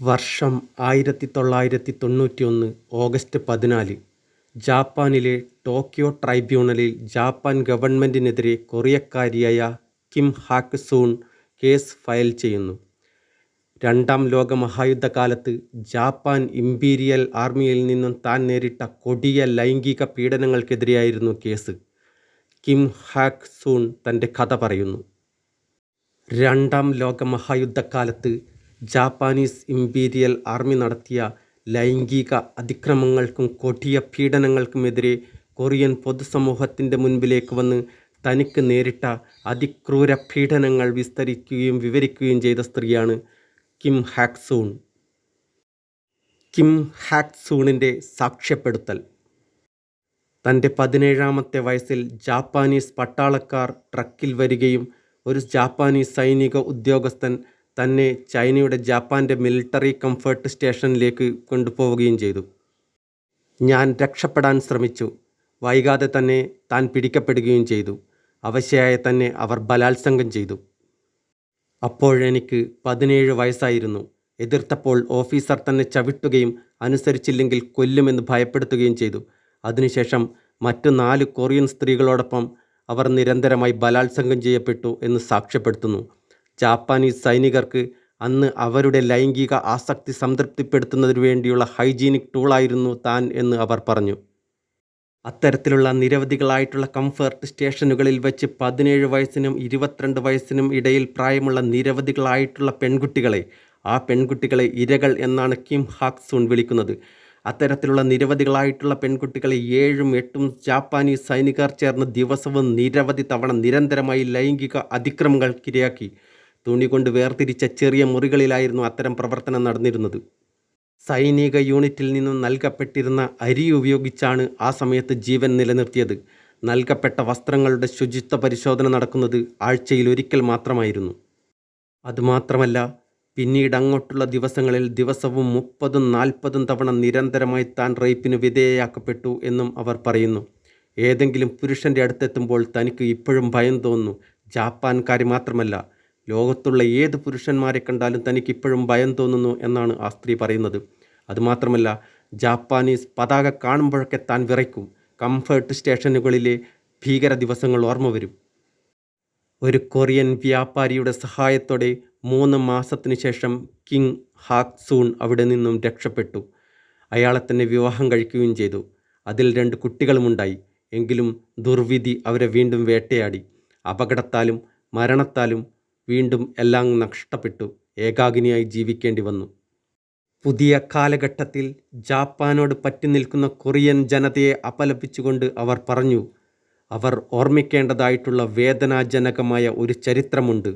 വർഷം 1991 August 14. ജാപ്പാനിലെ Tokyo ട്രൈബ്യൂണലിൽ Japan ഗവൺമെന്റിനെതിരെ കൊറിയക്കാരിയായ Kim ഹാക് soon case file ചെയ്യുന്നു. രണ്ടാം ലോകമഹായുദ്ധകാലത്ത് ജാപ്പാൻ ഇംപീരിയൽ ആർമിയിൽ നിന്നും താൻ നേരിട്ട കൊടിയ ലൈംഗിക പീഡനങ്ങൾക്കെതിരെയായിരുന്നു കേസ്. കിം ഹാക് സൂൺ തൻ്റെ കഥ പറയുന്നു. രണ്ടാം ലോകമഹായുദ്ധകാലത്ത് ജാപ്പാനീസ് ഇംപീരിയൽ ആർമി നടത്തിയ ലൈംഗിക അതിക്രമങ്ങൾക്കും കൊടിയ പീഡനങ്ങൾക്കുമെതിരെ കൊറിയൻ പൊതുസമൂഹത്തിൻ്റെ മുൻപിലേക്ക് വന്ന് തനിക്ക് നേരിട്ട അതിക്രൂര പീഡനങ്ങൾ വിവരിക്കുകയും ചെയ്ത സ്ത്രീയാണ് കിം ഹാക് സൂൺ. കിം ഹാക് സൂണിൻ്റെ സാക്ഷ്യപ്പെടുത്തൽ. തൻ്റെ 17ാമത്തെ വയസ്സിൽ ജാപ്പാനീസ് പട്ടാളക്കാർ ട്രക്കിൽ വരികയും ഒരു ജാപ്പാനീസ് സൈനിക ഉദ്യോഗസ്ഥൻ തന്നെ ചൈനയുടെ ജാപ്പാൻ്റെ മിലിട്ടറി കംഫർട്ട് സ്റ്റേഷനിലേക്ക് കൊണ്ടുപോവുകയും ചെയ്തു. ഞാൻ രക്ഷപ്പെടാൻ ശ്രമിച്ചു. വൈകാതെ തന്നെ താൻ പിടിക്കപ്പെടുകയും ചെയ്തു. അവശയായ തന്നെ അവർ ബലാത്സംഗം ചെയ്തു. അപ്പോഴെനിക്ക് 17 വയസ്സായിരുന്നു. എതിർത്തപ്പോൾ ഓഫീസർ തന്നെ ചവിട്ടുകയും അനുസരിച്ചില്ലെങ്കിൽ കൊല്ലുമെന്ന് ഭയപ്പെടുത്തുകയും ചെയ്തു. അതിനുശേഷം മറ്റു 4 കൊറിയൻ സ്ത്രീകളോടൊപ്പം അവർ നിരന്തരമായി ബലാത്സംഗം ചെയ്യപ്പെട്ടു എന്ന് സാക്ഷ്യപ്പെടുത്തുന്നു. ജാപ്പാനീസ് സൈനികർക്ക് അന്ന് അവരുടെ ലൈംഗിക ആസക്തി സംതൃപ്തിപ്പെടുത്തുന്നതിനു വേണ്ടിയുള്ള ഹൈജീനിക് ടൂളായിരുന്നു താൻ എന്ന് അവർ പറഞ്ഞു. അത്തരത്തിലുള്ള നിരവധികളായിട്ടുള്ള കംഫർട്ട് സ്റ്റേഷനുകളിൽ വെച്ച് 17 വയസ്സിനും 22 വയസ്സിനും ഇടയിൽ പ്രായമുള്ള നിരവധികളായിട്ടുള്ള പെൺകുട്ടികളെ, ആ പെൺകുട്ടികളെ ഇരകൾ എന്നാണ് കിം ഹാക് സൂൺ വിളിക്കുന്നത്. അത്തരത്തിലുള്ള നിരവധികളായിട്ടുള്ള പെൺകുട്ടികളെ 7ഉം 8ഉം ജാപ്പാനീസ് സൈനികർ ചേർന്ന് ദിവസവും നിരവധി തവണ നിരന്തരമായി ലൈംഗിക അതിക്രമങ്ങൾക്കിരയാക്കി. തുണി കൊണ്ട് വേർതിരിച്ച ചെറിയ മുറികളിലായിരുന്നു അത്തരം പ്രവർത്തനം നടന്നിരുന്നത്. സൈനിക യൂണിറ്റിൽ നിന്നും നൽകപ്പെട്ടിരുന്ന അരി ഉപയോഗിച്ചാണ് ആ സമയത്ത് ജീവൻ നിലനിർത്തിയത്. നൽകപ്പെട്ട വസ്ത്രങ്ങളുടെ ശുചിത്വ പരിശോധന നടക്കുന്നത് ആഴ്ചയിൽ ഒരിക്കൽ മാത്രമായിരുന്നു. അതുമാത്രമല്ല, പിന്നീട് അങ്ങോട്ടുള്ള ദിവസങ്ങളിൽ ദിവസവും 30-40 തവണ നിരന്തരമായി താൻ റേപ്പിന് വിധേയയാക്കപ്പെട്ടു എന്നും അവർ പറയുന്നു. ഏതെങ്കിലും പുരുഷൻ്റെ അടുത്തെത്തുമ്പോൾ തനിക്ക് ഇപ്പോഴും ഭയം തോന്നുന്നു. ജാപ്പാൻകാരെ മാത്രമല്ല, ലോകത്തുള്ള ഏത് പുരുഷന്മാരെ കണ്ടാലും തനിക്ക് ഇപ്പോഴും ഭയം തോന്നുന്നു എന്നാണ് ആ സ്ത്രീ പറയുന്നത്. അതുമാത്രമല്ല, ജാപ്പാനീസ് പതാക കാണുമ്പോഴൊക്കെ താൻ വിറയ്ക്കും. കംഫർട്ട് സ്റ്റേഷനുകളിലെ ഭീകര ദിവസങ്ങൾ ഓർമ്മ വരും. ഒരു കൊറിയൻ വ്യാപാരിയുടെ സഹായത്തോടെ 3 മാസത്തിനു ശേഷം കിം ഹാക് സൂൺ അവിടെ നിന്നും രക്ഷപ്പെട്ടു. അയാളെ തന്നെ വിവാഹം കഴിക്കുകയും ചെയ്തു. അതിൽ 2 കുട്ടികളുമുണ്ടായി. എങ്കിലും ദുർവിധി അവരെ വീണ്ടും വേട്ടയാടി. അപകടത്താലും മരണത്താലും വീണ്ടും എല്ലാം നഷ്ടപ്പെട്ടു. ഏകാകിനിയായി ജീവിക്കേണ്ടി വന്നു. പുതിയ കാലഘട്ടത്തിൽ ജാപ്പാനോട് പറ്റി നിൽക്കുന്ന കൊറിയൻ ജനതയെ അപലപിച്ചുകൊണ്ട് അവർ പറഞ്ഞു, അവർ ഓർമ്മിക്കേണ്ടതായിട്ടുള്ള വേദനാജനകമായ ഒരു ചരിത്രമുണ്ട്.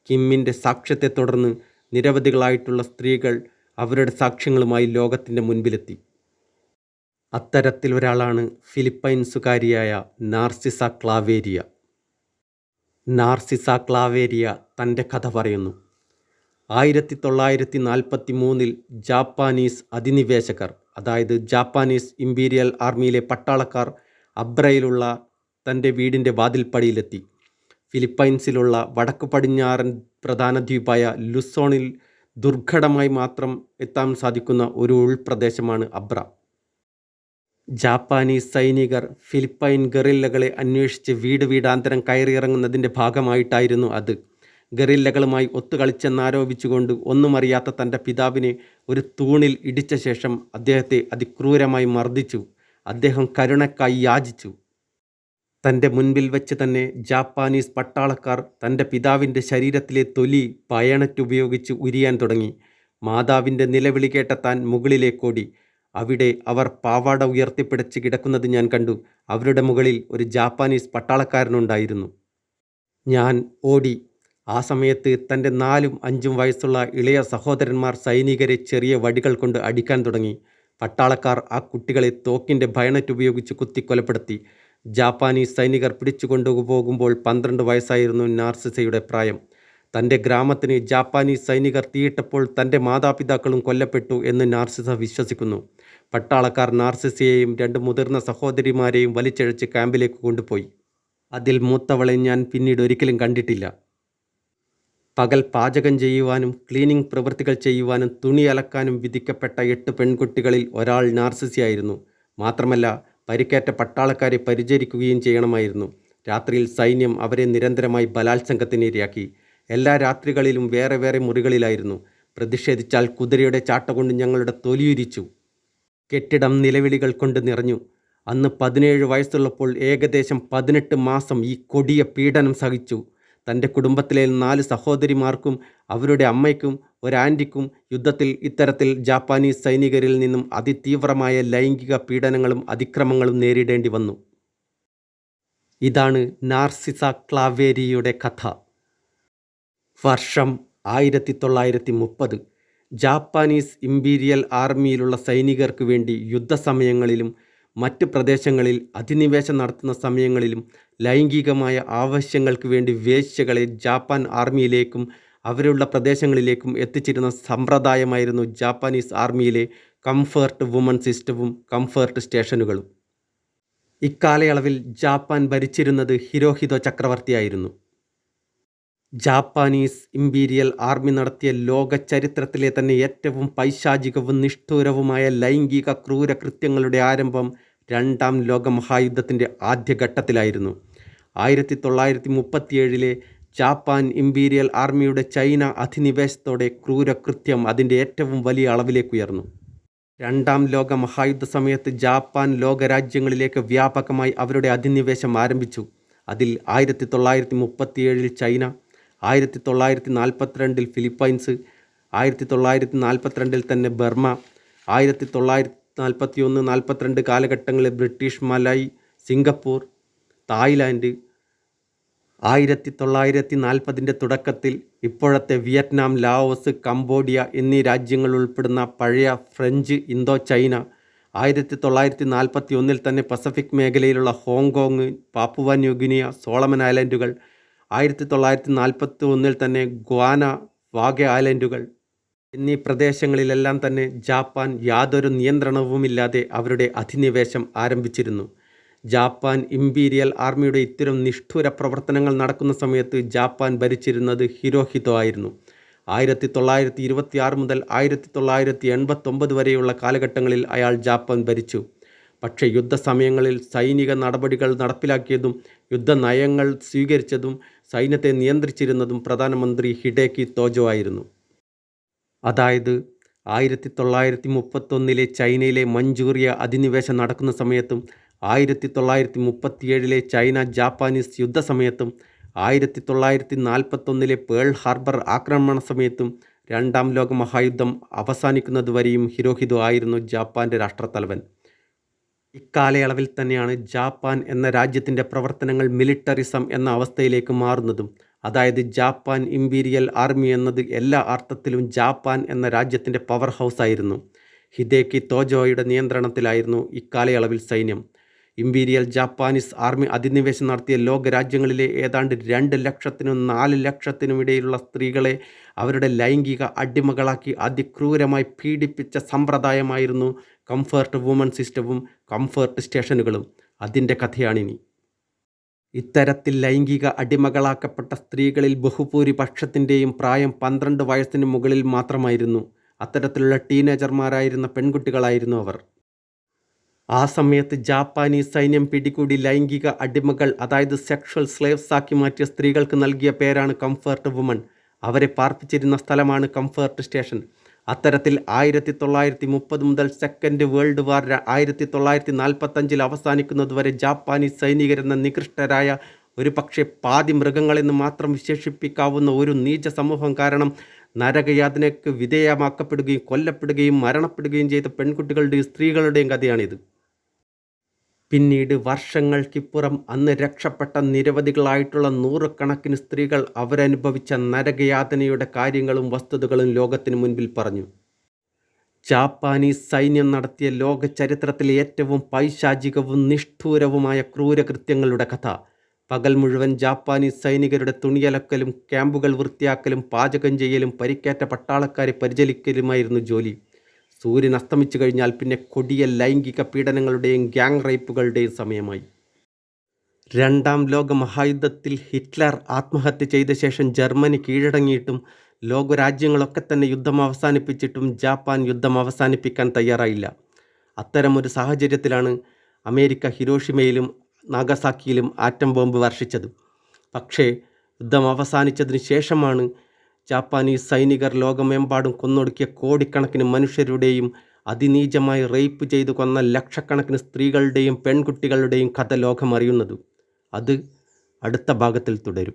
കിമ്മിൻ്റെ സാക്ഷ്യത്തെ തുടർന്ന് നിരവധികളായിട്ടുള്ള സ്ത്രീകൾ അവരുടെ സാക്ഷ്യങ്ങളുമായി ലോകത്തിൻ്റെ മുൻപിലെത്തി. അത്തരത്തിലൊരാളാണ് ഫിലിപ്പൈൻസുകാരിയായ നാർസിസ ക്ലാവേരിയ. നാർസിസ ക്ലാവേരിയ തൻ്റെ കഥ പറയുന്നു. 1943 ജാപ്പാനീസ് അധിനിവേശകർ, അതായത് ജാപ്പാനീസ് ഇംപീരിയൽ ആർമിയിലെ പട്ടാളക്കാർ അബ്രയിലുള്ള തൻ്റെ വീടിൻ്റെ വാതിൽപ്പടിയിലെത്തി. ഫിലിപ്പൈൻസിലുള്ള വടക്കു പടിഞ്ഞാറൻ പ്രധാന ദ്വീപായ ലുസോണിൽ ദുർഘടമായി മാത്രം എത്താൻ സാധിക്കുന്ന ഒരു ഉൾപ്രദേശമാണ് അബ്ര. ജാപ്പാനീസ് സൈനികർ ഫിലിപ്പൈൻ ഗറില്ലകളെ അന്വേഷിച്ച് വീടാന്തരം കയറിയിറങ്ങുന്നതിൻ്റെ ഭാഗമായിട്ടായിരുന്നു അത്. ഗറില്ലകളുമായി ഒത്തുകളിച്ചെന്നാരോപിച്ചുകൊണ്ട് ഒന്നുമറിയാത്ത തൻ്റെ പിതാവിനെ ഒരു തൂണിൽ ഇടിച്ച ശേഷം അദ്ദേഹത്തെ അതിക്രൂരമായി മർദ്ദിച്ചു. അദ്ദേഹം കരുണയ്ക്കായി യാചിച്ചു. തൻ്റെ മുൻപിൽ വെച്ച് തന്നെ ജാപ്പാനീസ് പട്ടാളക്കാർ തൻ്റെ പിതാവിൻ്റെ ശരീരത്തിലെ തൊലി ബയണറ്റ് ഉപയോഗിച്ച് ഉരിയാൻ തുടങ്ങി. മാതാവിൻ്റെ നിലവിളി കേട്ട താൻ മുകളിലേക്കോടി. അവിടെ അവർ പാവാട ഉയർത്തിപ്പിടിച്ച് കിടക്കുന്നത് ഞാൻ കണ്ടു. അവരുടെ മുകളിൽ ഒരു ജാപ്പാനീസ് പട്ടാളക്കാരനുണ്ടായിരുന്നു. ഞാൻ ഓടി. ആ സമയത്ത് തൻ്റെ 4ഉം 5ഉം വയസ്സുള്ള ഇളയ സഹോദരന്മാർ സൈനികരെ ചെറിയ വടികൾ കൊണ്ട് അടിക്കാൻ തുടങ്ങി. പട്ടാളക്കാർ ആ കുട്ടികളെ തോക്കിൻ്റെ ബയണറ്റ് ഉപയോഗിച്ച് കുത്തിക്കൊലപ്പെടുത്തി. ജാപ്പാനീസ് സൈനികർ പിടിച്ചു കൊണ്ടുപോകുമ്പോൾ 12 വയസ്സായിരുന്നു നാർസിസയുടെ പ്രായം. തൻ്റെ ഗ്രാമത്തിന് ജാപ്പാനീസ് സൈനികർ തീയിട്ടപ്പോൾ തൻ്റെ മാതാപിതാക്കളും കൊല്ലപ്പെട്ടു എന്ന് നാർസിസ വിശ്വസിക്കുന്നു. പട്ടാളക്കാർ നാർസിസയെയും 2 മുതിർന്ന സഹോദരിമാരെയും വലിച്ചിഴച്ച് ക്യാമ്പിലേക്ക് കൊണ്ടുപോയി. അതിൽ മൂത്തവളെ ഞാൻ പിന്നീട് ഒരിക്കലും കണ്ടിട്ടില്ല. പകൽ പാചകം ചെയ്യുവാനും ക്ലീനിംഗ് പ്രവൃത്തികൾ ചെയ്യുവാനും തുണി അലക്കാനും വിധിക്കപ്പെട്ട 8 പെൺകുട്ടികളിൽ ഒരാൾ നാർസിസിയായിരുന്നു. മാത്രമല്ല പരിക്കേറ്റ പട്ടാളക്കാരെ പരിചരിക്കുകയും ചെയ്യണമായിരുന്നു. രാത്രിയിൽ സൈന്യം അവരെ നിരന്തരമായി ബലാത്സംഗത്തിന് ഇരയാക്കി. എല്ലാ രാത്രികളിലും വേറെ വേറെ മുറികളിലായിരുന്നു. പ്രതിഷേധിച്ചാൽ കുതിരയുടെ ചാട്ട കൊണ്ട് ഞങ്ങളുടെ തൊലിയുരിച്ചു. കെട്ടിടം നിലവിളികൾ കൊണ്ട് നിറഞ്ഞു. അന്ന് 17 വയസ്സുള്ളപ്പോൾ ഏകദേശം 18 മാസം ഈ കൊടിയ പീഡനം സഹിച്ചു. തൻ്റെ കുടുംബത്തിലെ 4 സഹോദരിമാർക്കും അവരുടെ അമ്മയ്ക്കും ഒരാൻറ്റിക്കും യുദ്ധത്തിൽ ഇത്തരത്തിൽ ജാപ്പാനീസ് സൈനികരിൽ നിന്നും അതിതീവ്രമായ ലൈംഗിക പീഡനങ്ങളും അതിക്രമങ്ങളും നേരിടേണ്ടി വന്നു. ഇതാണ് നാർസിസ ക്ലാവേരിയുടെ കഥ. വർഷം 1930. ജാപ്പാനീസ് ഇമ്പീരിയൽ ആർമിയിലുള്ള സൈനികർക്ക് വേണ്ടി യുദ്ധസമയങ്ങളിലും മറ്റ് പ്രദേശങ്ങളിൽ അധിനിവേശം നടത്തുന്ന സമയങ്ങളിലും ലൈംഗികമായ ആവശ്യങ്ങൾക്ക് വേണ്ടി വേശ്യകളെ ജാപ്പാൻ ആർമിയിലേക്കും അവരുള്ള പ്രദേശങ്ങളിലേക്കും എത്തിച്ചിരുന്ന സമ്പ്രദായമായിരുന്നു ജാപ്പാനീസ് ആർമിയിലെ കംഫേർട്ട് വുമൺ സിസ്റ്റവും കംഫേർട്ട് സ്റ്റേഷനുകളും. ഇക്കാലയളവിൽ ജാപ്പാൻ ഭരിച്ചിരുന്നത് ഹിരോഹിതോ ചക്രവർത്തിയായിരുന്നു. ജാപ്പാനീസ് ഇമ്പീരിയൽ ആർമി നടത്തിയ ലോക ചരിത്രത്തിലെ തന്നെ ഏറ്റവും പൈശാചികവും നിഷ്ഠൂരവുമായ ലൈംഗിക ക്രൂരകൃത്യങ്ങളുടെ ആരംഭം 2ാം ലോകമഹായുദ്ധത്തിൻ്റെ ആദ്യഘട്ടത്തിലായിരുന്നു. 1937 ജാപ്പാൻ ഇമ്പീരിയൽ ആർമിയുടെ ചൈന അധിനിവേശത്തോടെ ക്രൂരകൃത്യം അതിൻ്റെ ഏറ്റവും വലിയ അളവിലേക്കുയർന്നു. 2ാം ലോകമഹായുദ്ധ സമയത്ത് ജാപ്പാൻ ലോകരാജ്യങ്ങളിലേക്ക് വ്യാപകമായി അവരുടെ അധിനിവേശം ആരംഭിച്ചു. അതിൽ 1937 ചൈന, 1942 ഫിലിപ്പൈൻസ്, 1942 തന്നെ ബർമ, 1941-42 കാലഘട്ടങ്ങളിൽ ബ്രിട്ടീഷ് മലായ്, സിംഗപ്പൂർ, തായ്ലാൻഡ്, 1940 തുടക്കത്തിൽ ഇപ്പോഴത്തെ വിയറ്റ്നാം, ലാവോസ്, കംബോഡിയ എന്നീ രാജ്യങ്ങൾ ഉൾപ്പെടുന്ന പഴയ ഫ്രഞ്ച് ഇന്തോ ചൈന, 1941 തന്നെ പസഫിക് മേഖലയിലുള്ള ഹോങ്കോങ്, പാപ്പുവ ന്യൂഗിനിയ, സോളമൻ ഐലൻഡുകൾ, 1941 തന്നെ ഗ്വാന, വാഗെ ഐലൻഡുകൾ എന്നീ പ്രദേശങ്ങളിലെല്ലാം തന്നെ ജാപ്പാൻ യാതൊരു നിയന്ത്രണവുമില്ലാതെ അവരുടെ അധിനിവേശം ആരംഭിച്ചിരുന്നു. ജാപ്പാൻ ഇമ്പീരിയൽ ആർമിയുടെ ഇത്തരം നിഷ്ഠുര പ്രവർത്തനങ്ങൾ നടക്കുന്ന സമയത്ത് ജാപ്പാൻ ഭരിച്ചിരുന്നത് ഹിരോഹിതോ ആയിരുന്നു. 1926 മുതൽ 1989 വരെയുള്ള കാലഘട്ടങ്ങളിൽ അയാൾ ജാപ്പാൻ ഭരിച്ചു. പക്ഷേ യുദ്ധസമയങ്ങളിൽ സൈനിക നടപടികൾ നടപ്പിലാക്കിയതും യുദ്ധനയങ്ങൾ സ്വീകരിച്ചതും സൈന്യത്തെ നിയന്ത്രിച്ചിരുന്നതും പ്രധാനമന്ത്രി ഹിഡേക്കി തോജോ ആയിരുന്നു. അതായത് 1931 ചൈനയിലെ മഞ്ചൂറിയ അധിനിവേശം നടക്കുന്ന സമയത്തും 1937 ചൈന ജാപ്പാനീസ് യുദ്ധസമയത്തും 1941 പേൾ ഹാർബർ ആക്രമണ സമയത്തും 2ാം ലോകമഹായുദ്ധം അവസാനിക്കുന്നതുവരെയും ഹിരോഹിതോ ആയിരുന്നു ജാപ്പാൻ്റെ രാഷ്ട്രത്തലവൻ. ഇക്കാലയളവിൽ തന്നെയാണ് ജാപ്പാൻ എന്ന രാജ്യത്തിൻ്റെ പ്രവർത്തനങ്ങൾ മിലിറ്ററിസം എന്ന അവസ്ഥയിലേക്ക് മാറുന്നതും. അതായത് ജാപ്പാൻ ഇമ്പീരിയൽ ആർമി എന്നത് എല്ലാ അർത്ഥത്തിലും ജാപ്പാൻ എന്ന രാജ്യത്തിൻ്റെ പവർ ഹൗസ് ആയിരുന്നു. ഹിദേക്കി തോജോയുടെ നിയന്ത്രണത്തിലായിരുന്നു ഇക്കാലയളവിൽ സൈന്യം. ഇമ്പീരിയൽ ജാപ്പാനീസ് ആർമി അധിനിവേശം നടത്തിയ ലോകരാജ്യങ്ങളിലെ ഏതാണ്ട് 2 ലക്ഷത്തിനും 4 ലക്ഷത്തിനും ഇടയിലുള്ള സ്ത്രീകളെ അവരുടെ ലൈംഗിക അടിമകളാക്കി അതിക്രൂരമായി പീഡിപ്പിച്ച സമ്പ്രദായമായിരുന്നു കംഫേർട്ട് വുമൺ സിസ്റ്റവും കംഫേർട്ട് സ്റ്റേഷനുകളും. അതിൻ്റെ കഥയാണിനി. ഇത്തരത്തിൽ ലൈംഗിക അടിമകളാക്കപ്പെട്ട സ്ത്രീകളിൽ ബഹുഭൂരിപക്ഷത്തിൻ്റെയും പ്രായം 12 വയസ്സിന് മുകളിൽ മാത്രമായിരുന്നു. അത്തരത്തിലുള്ള ടീനേജർമാരായിരുന്ന പെൺകുട്ടികളായിരുന്നു അവർ. ആ സമയത്ത് ജാപ്പാനീസ് സൈന്യം പിടികൂടി ലൈംഗിക അടിമകൾ, അതായത് സെക്ഷൽ സ്ലേവ്സ് ആക്കി മാറ്റിയ സ്ത്രീകൾക്ക് നൽകിയ പേരാണ് കംഫേർട്ട് വുമൺ. അവരെ പാർപ്പിച്ചിരുന്ന സ്ഥലമാണ് കംഫേർട്ട് സ്റ്റേഷൻ. അത്തരത്തിൽ 1930 മുതൽ സെക്കൻഡ് വേൾഡ് വാർ 1945 അവസാനിക്കുന്നതുവരെ ജാപ്പാനീസ് സൈനികരെന്ന നികൃഷ്ടരായ ഒരു പക്ഷേ പാതി മൃഗങ്ങളെന്ന് മാത്രം വിശേഷിപ്പിക്കാവുന്ന ഒരു നീച സമൂഹം കാരണം നരകയാതനയ്ക്ക് വിധേയമാക്കപ്പെടുകയും കൊല്ലപ്പെടുകയും മരണപ്പെടുകയും ചെയ്ത പെൺകുട്ടികളുടെയും സ്ത്രീകളുടെയും കഥയാണിത്. പിന്നീട് വർഷങ്ങൾക്കിപ്പുറം അന്ന് രക്ഷപ്പെട്ട നിരവധികളായിട്ടുള്ള 100 കണക്കിന് സ്ത്രീകൾ അവരനുഭവിച്ച നരകയാതനയുടെ കാര്യങ്ങളും വസ്തുതകളും ലോകത്തിന് മുൻപിൽ പറഞ്ഞു. ജാപ്പാനീസ് സൈന്യം നടത്തിയ ലോക ചരിത്രത്തിലെ ഏറ്റവും പൈശാചികവും നിഷ്ഠൂരവുമായ ക്രൂരകൃത്യങ്ങളുടെ കഥ. പകൽ മുഴുവൻ ജാപ്പാനീസ് സൈനികരുടെ തുണിയലക്കലും ക്യാമ്പുകൾ വൃത്തിയാക്കലും പാചകം ചെയ്യലും പരിക്കേറ്റ പട്ടാളക്കാരെ പരിചരിക്കലുമായിരുന്നു ജോലി. സൂര്യൻ അസ്തമിച്ചു കഴിഞ്ഞാൽ പിന്നെ കൊടിയ ലൈംഗിക പീഡനങ്ങളുടെയും ഗ്യാങ് റേപ്പുകളുടെയും സമയമായി. രണ്ടാം ലോക മഹായുദ്ധത്തിൽ ഹിറ്റ്ലർ ആത്മഹത്യ ചെയ്ത ശേഷം ജർമ്മനി കീഴടങ്ങിയിട്ടും ലോകരാജ്യങ്ങളൊക്കെ തന്നെ യുദ്ധം അവസാനിപ്പിച്ചിട്ടും ജാപ്പാൻ യുദ്ധം അവസാനിപ്പിക്കാൻ തയ്യാറായില്ല. അത്തരമൊരു സാഹചര്യത്തിലാണ് അമേരിക്ക ഹിരോഷിമയിലും നാഗസാക്കിയിലും ആറ്റം ബോംബ് വർഷിച്ചത്. പക്ഷേ യുദ്ധം അവസാനിച്ചതിന് ശേഷമാണ് ജാപ്പാനീസ് സൈനികർ ലോകമെമ്പാടും കൊന്നൊടുക്കിയ കോടിക്കണക്കിന് മനുഷ്യരുടെയും അതിനീചമായി റേപ്പ് ചെയ്തു കൊന്ന ലക്ഷക്കണക്കിന് സ്ത്രീകളുടെയും പെൺകുട്ടികളുടെയും കഥ ലോകമറിയുന്നത്. അത് അടുത്ത ഭാഗത്തിൽ തുടരും.